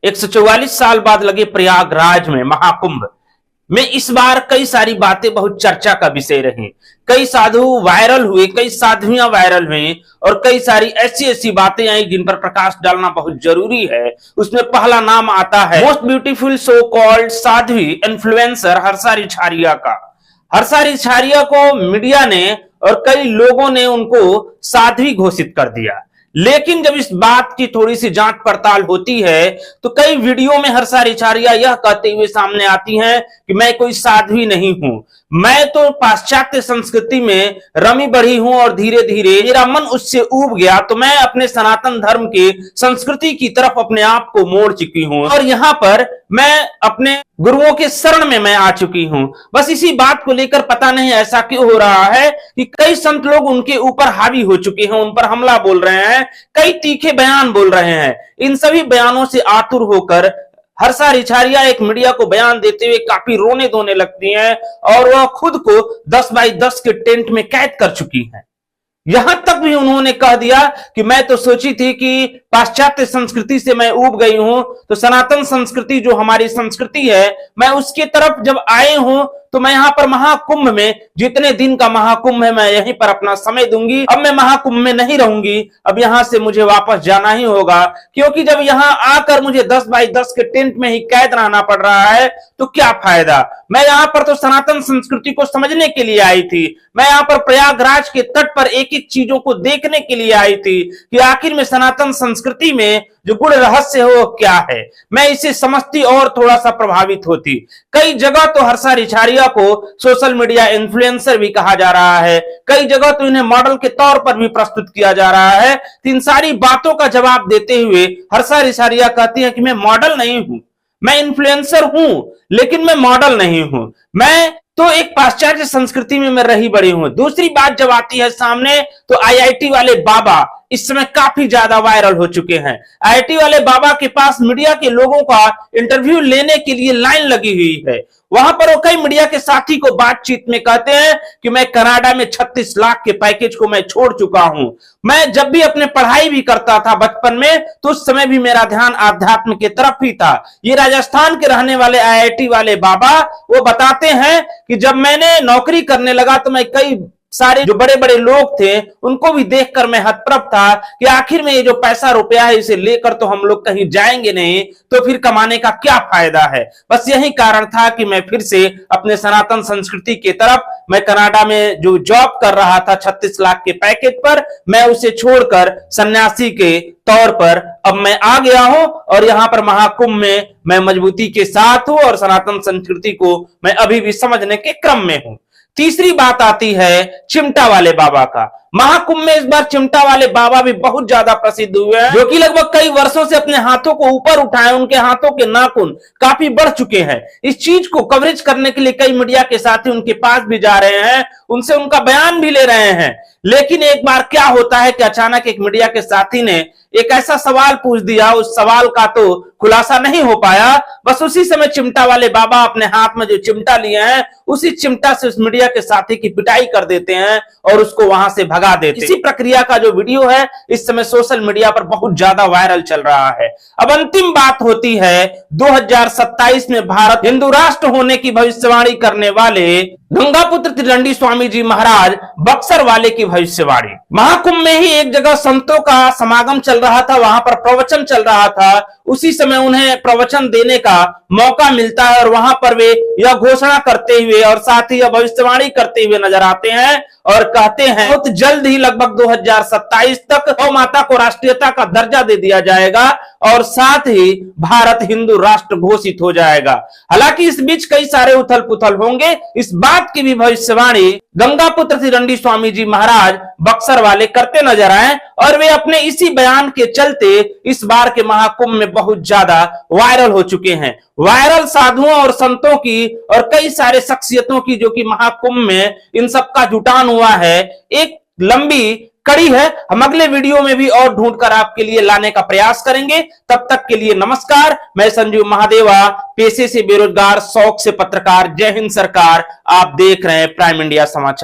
144 साल बाद लगे प्रयागराज में महाकुंभ में इस बार कई सारी बातें बहुत चर्चा का विषय रही। कई साधु वायरल हुए, कई साध्वियां वायरल हुई और कई सारी ऐसी ऐसी बातें आई जिन पर प्रकाश डालना बहुत जरूरी है। उसमें पहला नाम आता है most beautiful so called Sadhvi influencer Harsha Richharia का। हर्षा रिछारिया को मीडिया ने और कई लोगों ने उनको साध्वी घोषित कर दिया, लेकिन जब इस बात की थोड़ी सी जांच पड़ताल होती है तो कई वीडियो में हर्षा रिछारिया यह कहते हुए सामने आती हैं कि मैं कोई साध्वी नहीं हूं, मैं तो पाश्चात्य संस्कृति में रमी बढ़ी हूं और धीरे धीरे मेरा मन उससे ऊब गया तो मैं अपने सनातन धर्म की संस्कृति की तरफ अपने आप को मोड़ चुकी हूं और यहां पर मैं अपने गुरुओं के शरण में मैं आ चुकी हूं। बस इसी बात को लेकर पता नहीं ऐसा क्यों हो रहा है कि कई संत लोग उनके ऊपर हावी हो चुके हैं, उन पर हमला बोल रहे हैं, कई तीखे बयान बोल रहे हैं। इन सभी बयानों से आतुर होकर हर्षा रिछारिया एक मीडिया को बयान देते हुए काफी रोने धोने लगती हैं और वह खुद को 10 बाई 10 के टेंट में कैद कर चुकी हैं। यहां तक भी उन्होंने कह दिया कि मैं तो सोची थी कि पाश्चात्य संस्कृति से मैं ऊब गई हूं, तो सनातन संस्कृति जो हमारी संस्कृति है मैं उसके तरफ जब आए हूं तो मैं यहां पर महाकुंभ में, जितने दिन का महाकुंभ है मैं यहीं पर अपना समय दूंगी। अब मैं महाकुंभ में नहीं रहूंगी, अब यहां से मुझे वापस जाना ही होगा, क्योंकि जब यहां आकर मुझे 10 बाई 10 के टेंट में ही कैद रहना पड़ रहा है तो क्या फायदा। मैं यहां पर तो सनातन संस्कृति को समझने के लिए आई थी, मैं यहां पर प्रयागराज के तट पर एक एक चीजों को देखने के लिए आई थी कि आखिर में सनातन संस्कृति में जो गुण रहस्य है वो क्या है। मैं इसे समझती और थोड़ा सा प्रभावित होती। कई जगह तो हर्षा रिछारिया को सोशल मीडिया इन्फ्लुएंसर भी कहा जा रहा है, कई जगह तो इन्हें मॉडल के तौर पर भी प्रस्तुत किया जा रहा है। इन सारी बातों का जवाब देते हुए हर्षा रिछारिया कहती है कि मैं मॉडल नहीं हूं, मैं इन्फ्लुएंसर हूं लेकिन मैं मॉडल नहीं हूं, मैं तो एक पाश्चात्य संस्कृति में मैं रही बड़ी हूं। दूसरी बात जब आती है सामने तो आईआईटी वाले बाबा इस समय काफी ज्यादा वायरल हो चुके हैं। आईआईटी वाले बाबा के पास मीडिया के लोगों का इंटरव्यू लेने के लिए लाइन लगी हुई है। वहां पर वो कई मीडिया के साथी को बातचीत में कहते हैं कि मैं कनाडा में 36 लाख के पैकेज को मैं छोड़ चुका हूं। मैं जब भी अपने पढ़ाई भी करता था बचपन में तो उस समय भी मेरा ध्यान आध्यात्म की तरफ ही था। ये राजस्थान के रहने वाले आईआईटी वाले बाबा वो बताते हैं कि जब मैंने नौकरी करने लगा तो मैं कई सारे जो बड़े बड़े लोग थे उनको भी देखकर मैं हतप्रभ था कि आखिर में ये जो पैसा रुपया है इसे लेकर तो हम लोग कहीं जाएंगे नहीं, तो फिर कमाने का क्या फायदा है। बस यही कारण था कि मैं फिर से अपने सनातन संस्कृति की तरफ, मैं कनाडा में जो जॉब कर रहा था 36 लाख के पैकेज पर, मैं उसे छोड़कर सन्यासी के तौर पर अब मैं आ गया हूं और यहां पर महाकुंभ में मैं मजबूती के साथ हूं और सनातन संस्कृति को मैं अभी भी समझने के क्रम में हूं। तीसरी बात आती है चिमटा वाले बाबा का। महाकुंभ में इस बार चिमटा वाले बाबा भी बहुत ज्यादा प्रसिद्ध हुए हैं, जो कि लगभग कई वर्षों से अपने हाथों को ऊपर उठाए, उनके हाथों के नाखून काफी बढ़ चुके हैं। इस चीज को कवरेज करने के लिए कई मीडिया के साथी उनके पास भी जा रहे हैं, उनसे उनका बयान भी ले रहे हैं। लेकिन एक बार क्या होता है कि अचानक एक मीडिया के साथी ने एक ऐसा सवाल पूछ दिया, उस सवाल का तो खुलासा नहीं हो पाया। बस उसी समय चिमटा वाले बाबा अपने हाथ में जो चिमटा लिए हैं उसी चिमटा से उस मीडिया के साथी की पिटाई कर देते हैं और उसको वहां से भगा देते हैं। इसी प्रक्रिया का जो वीडियो है इस समय सोशल मीडिया पर बहुत ज्यादा वायरल चल रहा है। अब अंतिम बात होती है 2027 में भारत हिंदू राष्ट्र होने की भविष्यवाणी करने वाले गंगापुत्र त्रिदंडी स्वामी जी महाराज बक्सर वाले की भविष्यवाणी। महाकुंभ में ही एक जगह संतों का समागम चल रहा था, वहां पर प्रवचन चल रहा था, उसी समय उन्हें प्रवचन देने का मौका मिलता है और वहां पर वे यह घोषणा करते हुए और साथ ही यह भविष्यवाणी करते हुए नजर आते हैं और कहते हैं बहुत जल्द ही लगभग 2027 तक गौ माता को राष्ट्रीयता का दर्जा दे दिया जाएगा और साथ ही भारत हिंदू राष्ट्र घोषित हो जाएगा। हालांकि इस बीच कई सारे उथल पुथल होंगे, इस बात की भी भविष्यवाणी गंगापुत्र त्रिदंडी स्वामी जी महाराज बक्सर वाले करते नजर आए और वे अपने इसी बयान के चलते इस बार के महाकुंभ में बहुत ज्यादा वायरल हो चुके हैं। वायरल साधुओं और संतों की और कई सारे शख्सियतों की जो कि महाकुंभ में इन सबका जुटान हुआ है, एक लंबी कड़ी है। हम अगले वीडियो में भी और ढूंढकर आपके लिए लाने का प्रयास करेंगे। तब तक के लिए नमस्कार। मैं संजीव महादेवा, पेशे से बेरोजगार, शौक से पत्रकार। जय हिंद सरकार। आप देख रहे हैं प्राइम इंडिया समाचार।